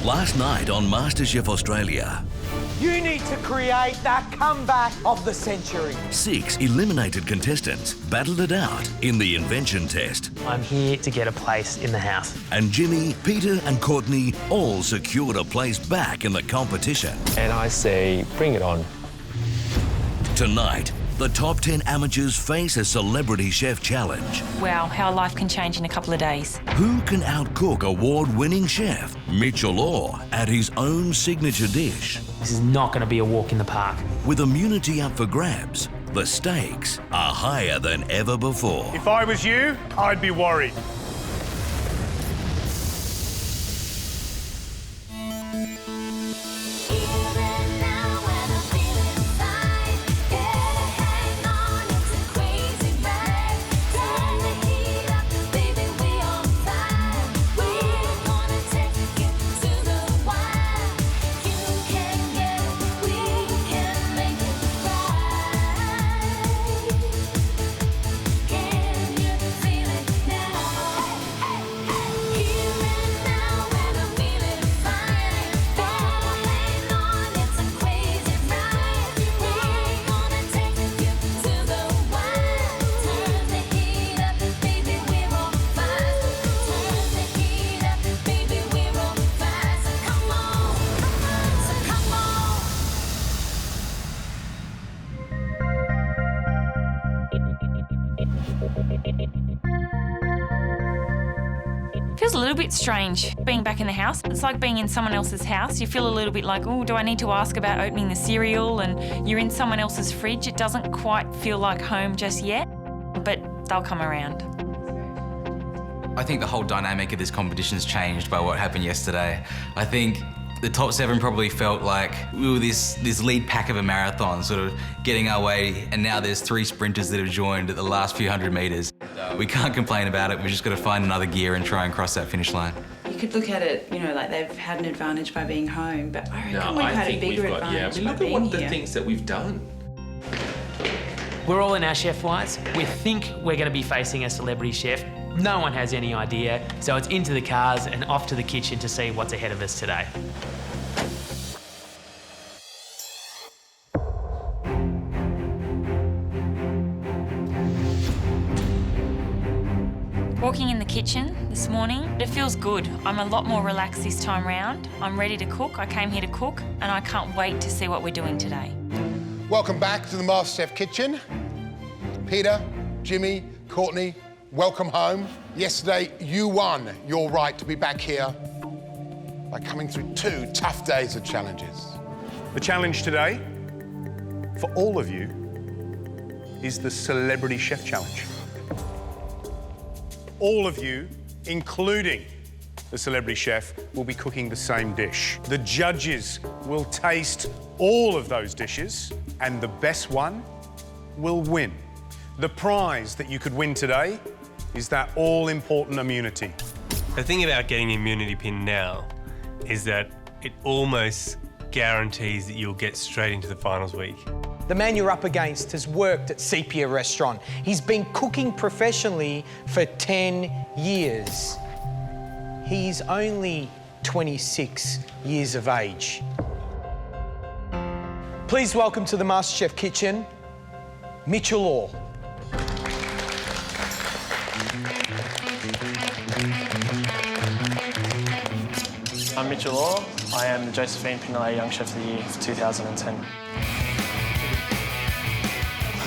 Last night on MasterChef Australia, You need to create that comeback of the century. 6 eliminated contestants battled it out in the invention test. I'm here to get a place in the house. And Jimmy, Peter and Courtney all secured a place back in the competition. And I say, bring it on. Tonight, the top 10 amateurs face a Celebrity Chef challenge. Wow, how life can change in a couple of days. Who can outcook award-winning chef Mitchell Orr at his own signature dish? This is not going to be a walk in the park. With immunity up for grabs, the stakes are higher than ever before. If I was you, I'd be worried. Feels a little bit strange being back in the house. It's like being in someone else's house. You feel a little bit like, oh, do I need to ask about opening the cereal? And you're in someone else's fridge. It doesn't quite feel like home just yet, but they'll come around. I think the whole dynamic of this competition's changed by what happened yesterday. I think the top 7 probably felt like we were this lead pack of a marathon, sort of getting our way, and now there's 3 sprinters that have joined at the last few hundred metres. We can't complain about it, we've just got to find another gear and try and cross that finish line. You could look at it, you know, like they've had an advantage by being home, but I reckon we've had a bigger advantage by being here. Look at the things that we've done. We're all in our chef whites. We think we're going to be facing a celebrity chef. No one has any idea, so it's into the cars and off to the kitchen to see what's ahead of us today. Walking in the kitchen this morning, it feels good. I'm a lot more relaxed this time round. I'm ready to cook. I came here to cook, and I can't wait to see what we're doing today. Welcome back to the MasterChef kitchen. Peter, Jimmy, Courtney, welcome home. Yesterday, you won your right to be back here by coming through 2 tough days of challenges. The challenge today, for all of you, is the Celebrity Chef Challenge. All of you, including the celebrity chef, will be cooking the same dish. The judges will taste all of those dishes, and the best one will win. The prize that you could win today is that all-important immunity. The thing about getting the immunity pin now is that it almost guarantees that you'll get straight into the finals week. The man you're up against has worked at Sepia Restaurant. He's been cooking professionally for 10 years. He's only 26 years of age. Please welcome to the MasterChef kitchen, Mitchell Orr. I'm Mitchell Orr. I am the Josephine Pinelli Young Chef of the Year for 2010.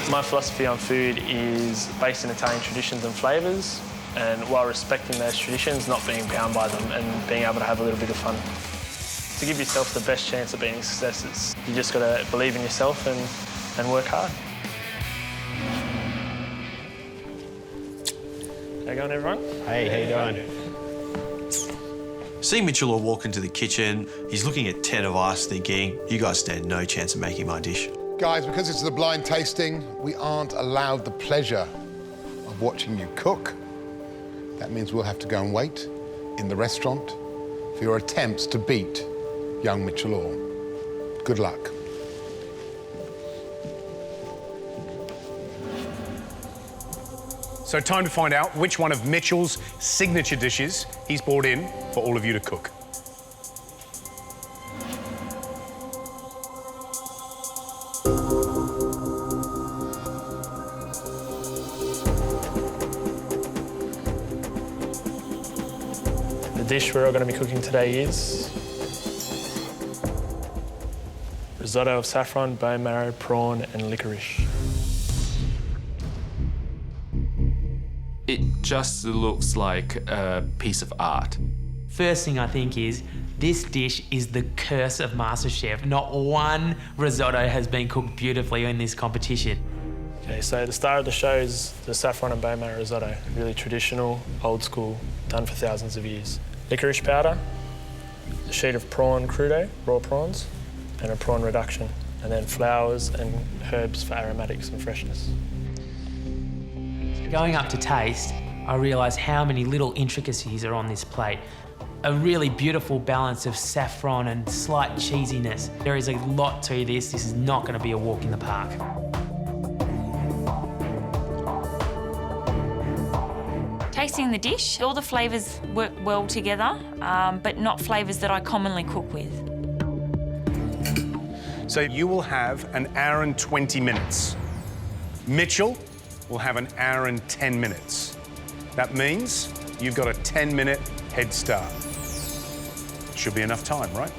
My philosophy on food is based in Italian traditions and flavours, and while respecting those traditions, not being bound by them and being able to have a little bit of fun. To give yourself the best chance of being a success, you just got to believe in yourself and work hard. How you going, everyone? Hey, how you doing? See Mitchell Orr walk into the kitchen, he's looking at 10 of us thinking, you guys stand no chance of making my dish. Guys, because it's the blind tasting, we aren't allowed the pleasure of watching you cook. That means we'll have to go and wait in the restaurant for your attempts to beat young Mitchell Orr. Good luck. So time to find out which one of Mitchell's signature dishes he's brought in for all of you to cook. dish we're all going to be cooking today is risotto of saffron, bone marrow, prawn and licorice. It just looks like a piece of art. First thing I think is, this dish is the curse of MasterChef. Not one risotto has been cooked beautifully in this competition. Okay, so the star of the show is the saffron and bone marrow risotto. Really traditional, old school, done for thousands of years. Licorice powder, a sheet of prawn crudo, raw prawns, and a prawn reduction, and then flowers and herbs for aromatics and freshness. Going up to taste, I realised how many little intricacies are on this plate. A really beautiful balance of saffron and slight cheesiness. There is a lot to this. This is not going to be a walk in the park. Tasting the dish, all the flavours work well together, but not flavours that I commonly cook with. So you will have an hour and 20 minutes. Mitchell will have an hour and 10 minutes. That means you've got a 10-minute head start. Should be enough time, right?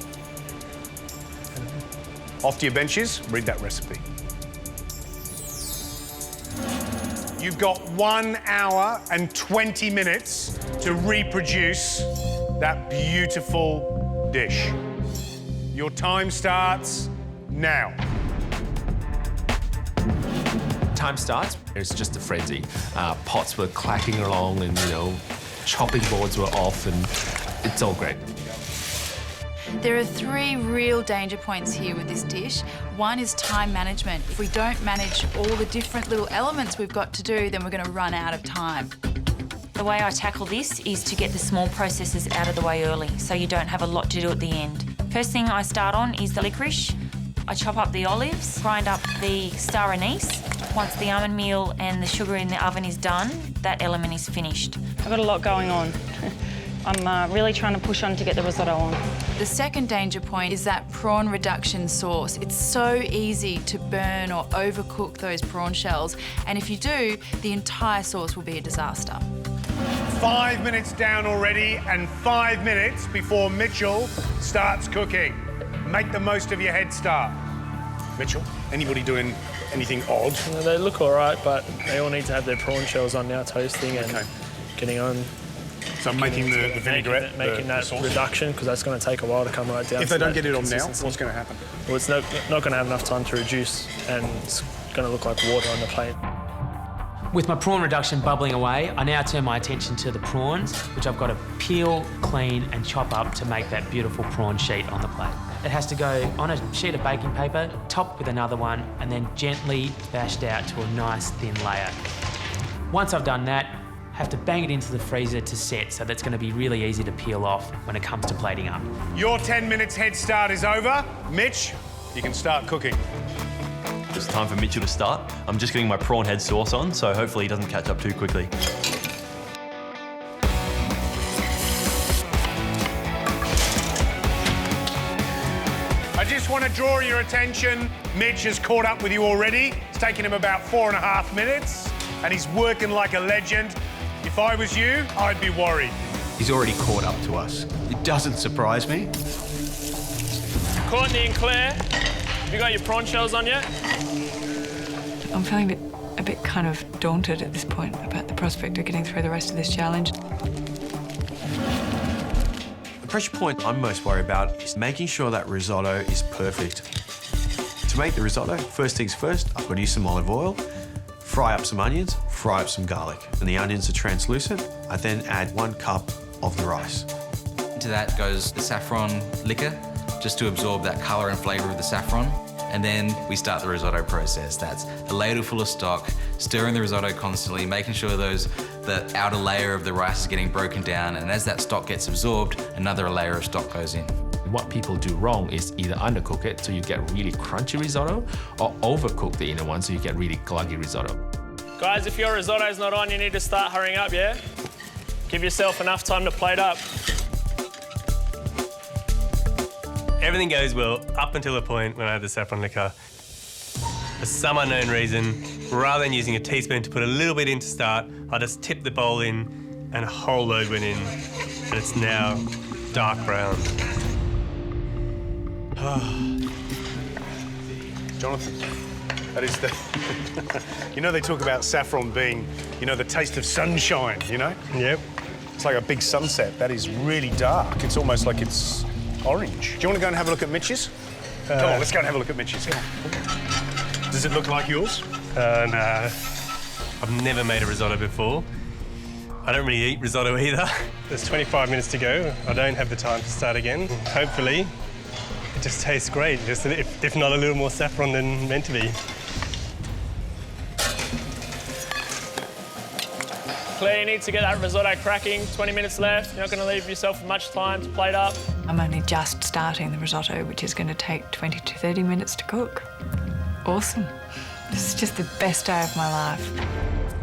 Off to your benches, read that recipe. You've got 1 hour and 20 minutes to reproduce that beautiful dish. Your time starts now. Time starts, it's just a frenzy. Pots were clacking along and, chopping boards were off and it's all great. There are 3 real danger points here with this dish. One is time management. If we don't manage all the different little elements we've got to do, then we're going to run out of time. The way I tackle this is to get the small processes out of the way early, so you don't have a lot to do at the end. First thing I start on is the licorice. I chop up the olives, grind up the star anise. Once the almond meal and the sugar in the oven is done, that element is finished. I've got a lot going on. I'm really trying to push on to get the risotto on. The second danger point is that prawn reduction sauce. It's so easy to burn or overcook those prawn shells, and if you do, the entire sauce will be a disaster. 5 minutes down already and 5 minutes before Mitchell starts cooking. Make the most of your head start. Mitchell, anybody doing anything odd? They look all right, but they all need to have their prawn shells on now, toasting and getting on. So making the vinaigrette, making that reduction, because that's going to take a while to come right down. If they don't get it on now, what's going to happen? Well, it's not going to have enough time to reduce, and it's going to look like water on the plate. With my prawn reduction bubbling away, I now turn my attention to the prawns, which I've got to peel, clean and chop up to make that beautiful prawn sheet on the plate. It has to go on a sheet of baking paper, topped with another one, and then gently bashed out to a nice thin layer. Once I've done that, I have to bang it into the freezer to set, so that's going to be really easy to peel off when it comes to plating up. Your 10 minutes head start is over. Mitch, you can start cooking. It's time for Mitchell to start. I'm just getting my prawn head sauce on, so hopefully he doesn't catch up too quickly. I just want to draw your attention. Mitch has caught up with you already. It's taken him about 4.5 minutes, and he's working like a legend. If I was you, I'd be worried. He's already caught up to us. It doesn't surprise me. Courtney and Claire, have you got your prawn shells on yet? I'm feeling a bit kind of daunted at this point about the prospect of getting through the rest of this challenge. The pressure point I'm most worried about is making sure that risotto is perfect. To make the risotto, first things first, I've got to use some olive oil, fry up some onions, fry up some garlic. When the onions are translucent, I then add 1 cup of the rice. Into that goes the saffron liquor, just to absorb that colour and flavour of the saffron. And then we start the risotto process. That's a ladle full of stock, stirring the risotto constantly, making sure the outer layer of the rice is getting broken down, and as that stock gets absorbed, another layer of stock goes in. What people do wrong is either undercook it so you get really crunchy risotto, or overcook the inner one so you get really gluggy risotto. Guys, if your risotto's not on, you need to start hurrying up, yeah? Give yourself enough time to plate up. Everything goes well up until the point when I add the saffron liquor. For some unknown reason, rather than using a teaspoon to put a little bit in to start, I just tip the bowl in and a whole load went in. And and it's now dark brown. Jonathan, that is the... You know, they talk about saffron being, you know, the taste of sunshine, you know? Yep. It's like a big sunset. That is really dark. It's almost like it's orange. Do you want to go and have a look at Mitch's? Come on, let's go and have a look at Mitch's. Come on. Does it look like yours? No. I've never made a risotto before. I don't really eat risotto either. There's 25 minutes to go. I don't have the time to start again. Hopefully, it just tastes great, just if not a little more saffron than meant to be. Claire, you need to get that risotto cracking. 20 minutes left. You're not going to leave yourself much time to plate up. I'm only just starting the risotto, which is going to take 20 to 30 minutes to cook. Awesome. This is just the best day of my life.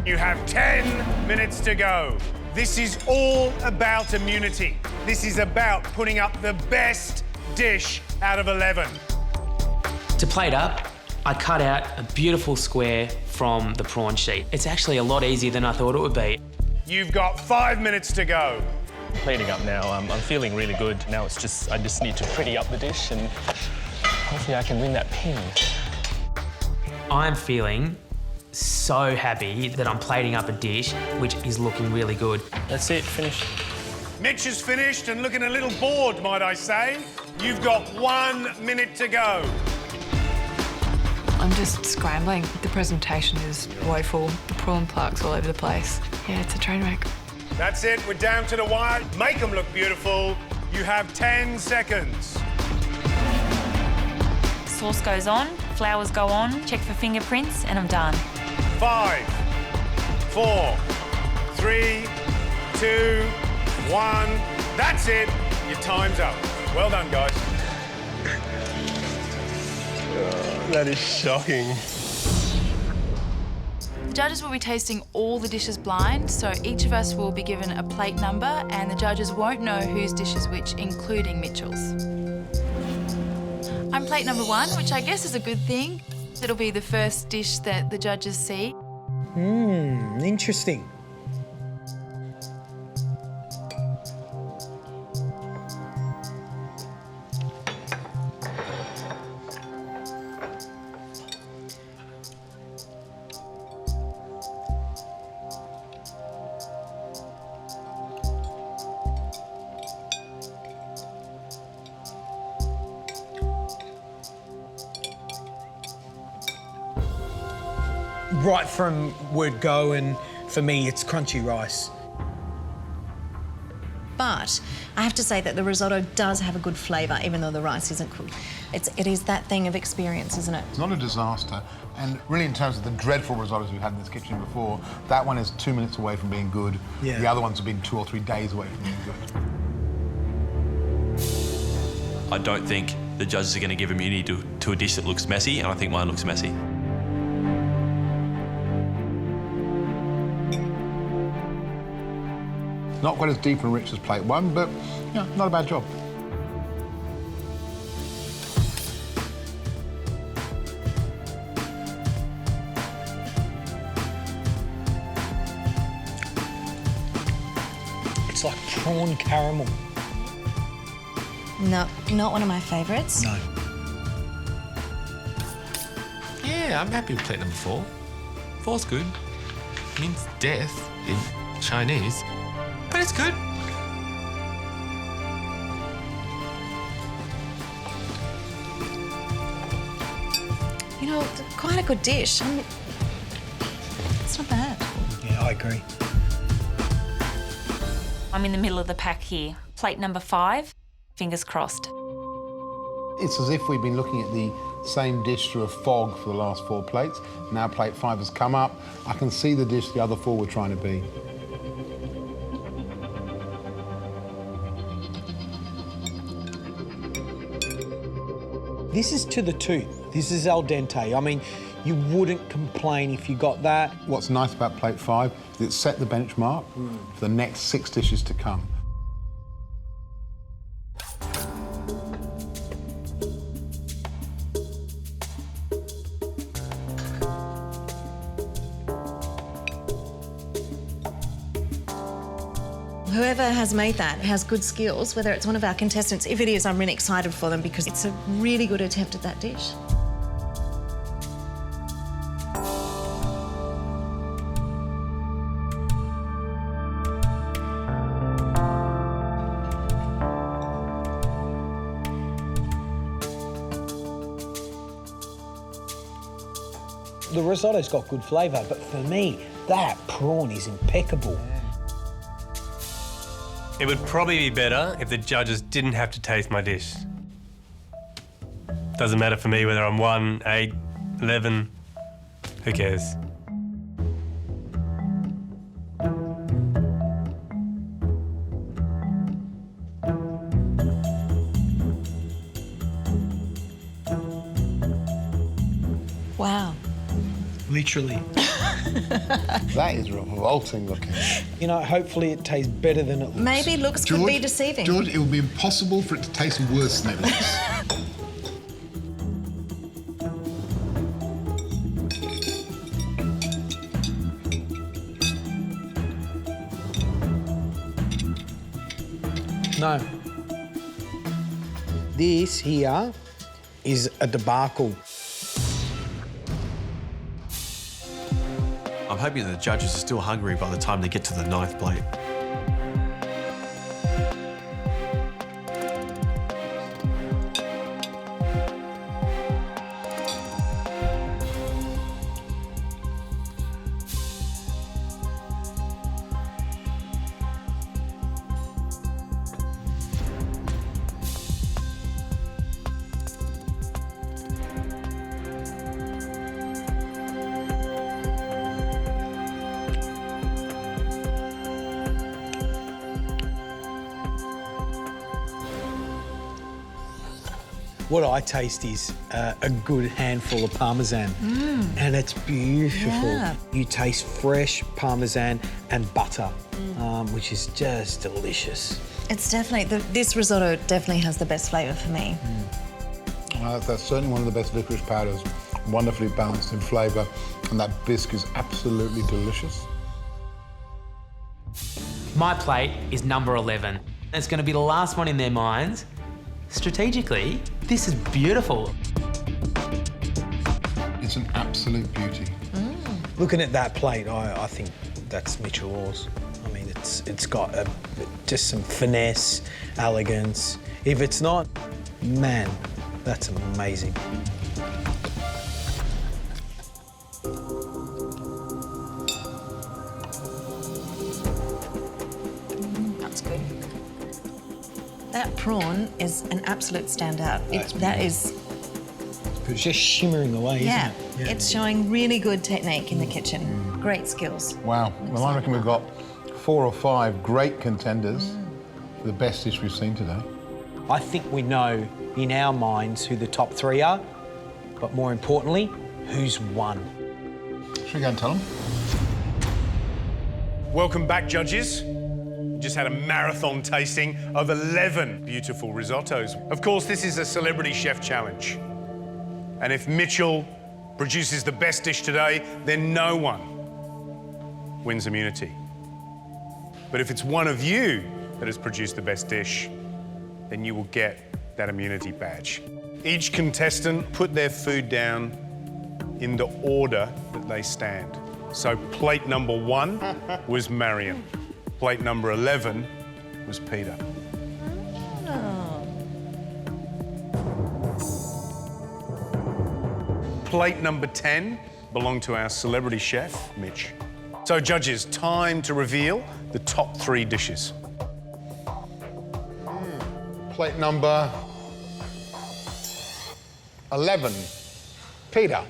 You have 10 minutes to go. This is all about immunity. This is about putting up the best dish out of 11. To plate up, I cut out a beautiful square from the prawn sheet. It's actually a lot easier than I thought it would be. You've got 5 minutes to go. Plating up now. I'm feeling really good. Now I just need to pretty up the dish and hopefully I can win that pin. I'm feeling so happy that I'm plating up a dish which is looking really good. That's it, finished. Mitch is finished and looking a little bored, might I say. You've got 1 minute to go. I'm just scrambling. The presentation is woeful. The prawn plaques all over the place. Yeah, it's a train wreck. That's it, we're down to the wire. Make them look beautiful. You have 10 seconds. Sauce goes on, flowers go on, check for fingerprints, and I'm done. 5, 4, 3, 2, 1. That's it. Your time's up. Well done, guys. That is shocking. The judges will be tasting all the dishes blind, so each of us will be given a plate number and the judges won't know whose dish is which, including Mitchell's. I'm plate number 1, which I guess is a good thing. It'll be the first dish that the judges see. Interesting. Right from word go, and for me, it's crunchy rice. But I have to say that the risotto does have a good flavour, even though the rice isn't cooked. It is that thing of experience, isn't it? It's not a disaster. And really, in terms of the dreadful risottos we've had in this kitchen before, that one is 2 minutes away from being good. Yeah. The other ones have been 2 or 3 days away from being good. I don't think the judges are going to give immunity to a dish that looks messy, and I think mine looks messy. Not quite as deep and rich as plate 1, but yeah, not a bad job. It's like prawn caramel. No, not one of my favourites. No. Yeah, I'm happy with plate number 4. 4's good. It means death in Chinese, but it's good. You know, quite a good dish. It's not bad. Yeah, I agree. I'm in the middle of the pack here. Plate number 5, fingers crossed. It's as if we've been looking at the same dish through a fog for the last 4 plates. Now plate 5 has come up. I can see the dish the other 4 were trying to be. This is to the tooth. This is al dente. I mean, you wouldn't complain if you got that. What's nice about plate 5 is it set the benchmark for the next 6 dishes to come. whoever has made that has good skills, whether it's one of our contestants. If it is, I'm really excited for them because it's a really good attempt at that dish. The risotto's got good flavour, but for me, that prawn is impeccable. It would probably be better if the judges didn't have to taste my dish. Doesn't matter for me whether I'm 1, 8, 11, who cares? Wow. Literally. That is revolting looking. You know, hopefully it tastes better than it looks. Maybe looks could be deceiving. George, it would be impossible for it to taste worse than it looks. No. This here is a debacle. I'm hoping that the judges are still hungry by the time they get to the 9th plate. What I taste is a good handful of Parmesan. And it's beautiful. Yeah. You taste fresh Parmesan and butter, which is just delicious. It's definitely, this risotto definitely has the best flavour for me. That's certainly one of the best licorice powders. Wonderfully balanced in flavour, and that bisque is absolutely delicious. My plate is number 11. It's going to be the last one in their minds. Strategically, this is beautiful. It's an absolute beauty. Looking at that plate, I think that's Mitchell Orr's. I mean, it's got just some finesse, elegance. If it's not, man, that's amazing. That's good. That prawn is an absolute standout. That is... It's just shimmering away, Yeah, isn't it? it's showing really good technique in the kitchen. Great skills. Wow. Well, I reckon we've got 4 or 5 great contenders for the best dish we've seen today. I think we know in our minds who the top 3 are, but more importantly, who's won. Should we go and tell them? Welcome back, judges. We just had a marathon tasting of 11 beautiful risottos. Of course, this is a Celebrity Chef Challenge. And if Mitchell produces the best dish today, then no one wins immunity. But if it's one of you that has produced the best dish, then you will get that immunity badge. Each contestant put their food down in the order that they stand. So plate number 1 was Marion. Plate number 11 was Peter. Plate number 10 belonged to our celebrity chef, Mitch. So judges, time to reveal the top 3 dishes. Plate number 11, Peter.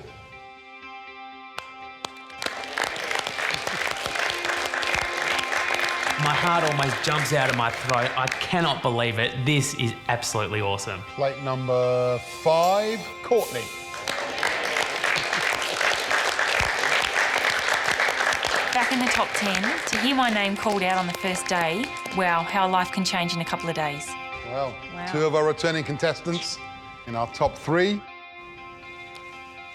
My heart almost jumps out of my throat. I cannot believe it. This is absolutely awesome. Plate number 5, Courtney. Back in the top 10, to hear my name called out on the first day, wow, how life can change in a couple of days. Well, 2 of our returning contestants in our top 3.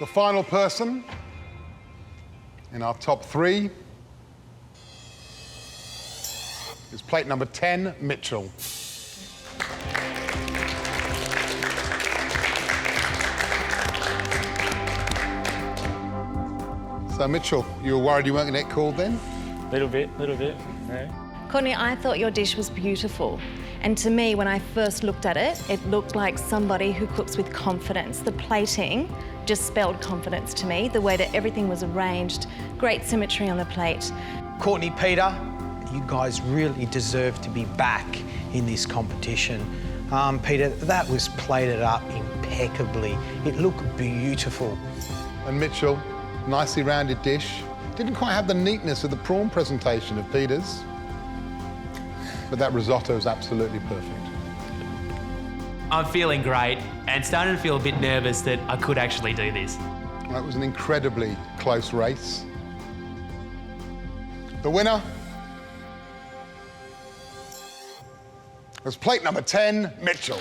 The final person in our top 3 is plate number 10, Mitchell. So, Mitchell, you were worried you weren't going to get called then? Little bit, yeah. Courtney, I thought your dish was beautiful. And to me, when I first looked at it, it looked like somebody who cooks with confidence. The plating just spelled confidence to me, the way that everything was arranged, great symmetry on the plate. Courtney, Peter, you guys really deserve to be back in this competition. Peter, that was plated up impeccably. It looked beautiful. And Mitchell, nicely rounded dish. Didn't quite have the neatness of the prawn presentation of Peter's, but that risotto is absolutely perfect. I'm feeling great and starting to feel a bit nervous that I could actually do this. Well, it was an incredibly close race. The winner was plate number 10, Mitchell.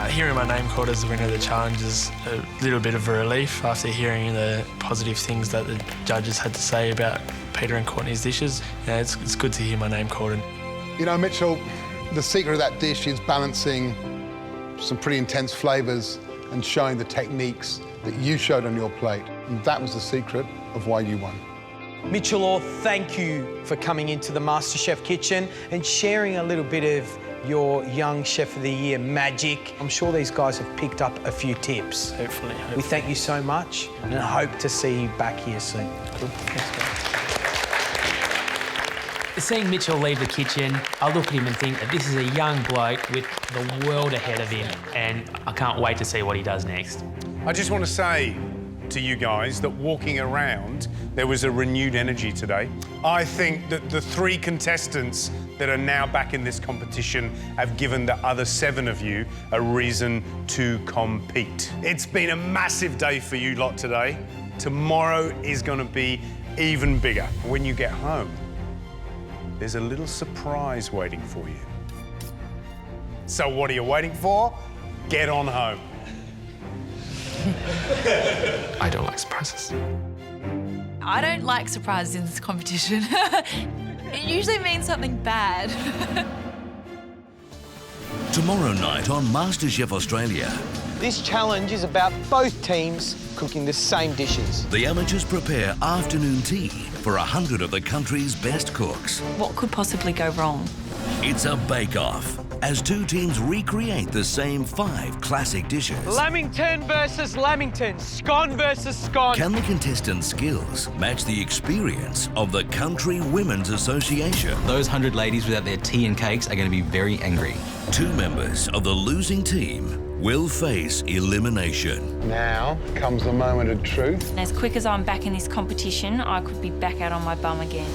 Hearing my name called as the winner of the challenge is a little bit of a relief after hearing the positive things that the judges had to say about Peter and Courtney's dishes. Yeah, it's good to hear my name called. You know, Mitchell, the secret of that dish is balancing some pretty intense flavours and showing the techniques that you showed on your plate. And that was the secret of why you won. Mitchell Orr, thank you for coming into the MasterChef kitchen and sharing a little bit of your Young Chef of the Year magic. I'm sure these guys have picked up a few tips. Hopefully. We thank you so much and I hope to see you back here soon. Cool. Thanks, guys. Seeing Mitchell leave the kitchen, I look at him and think that this is a young bloke with the world ahead of him, and I can't wait to see what he does next. I just want to say to you guys that walking around, there was a renewed energy today. I think that the 3 contestants that are now back in this competition have given the other 7 of you a reason to compete. It's been a massive day for you lot today. Tomorrow is going to be even bigger. When you get home, there's a little surprise waiting for you. So what are you waiting for? Get on home. I don't like surprises. I don't like surprises in this competition. It usually means something bad. Tomorrow night on MasterChef Australia. This challenge is about both teams cooking the same dishes. The amateurs prepare afternoon tea for 100 of the country's best cooks. What could possibly go wrong? It's a bake-off as 2 teams recreate the same 5 classic dishes. Lamington versus Lamington, scone versus scone. Can the contestants' skills match the experience of the Country Women's Association? Those 100 ladies without their tea and cakes are going to be very angry. 2 members of the losing team will face elimination. Now comes the moment of truth. As quick as I'm back in this competition, I could be back out on my bum again.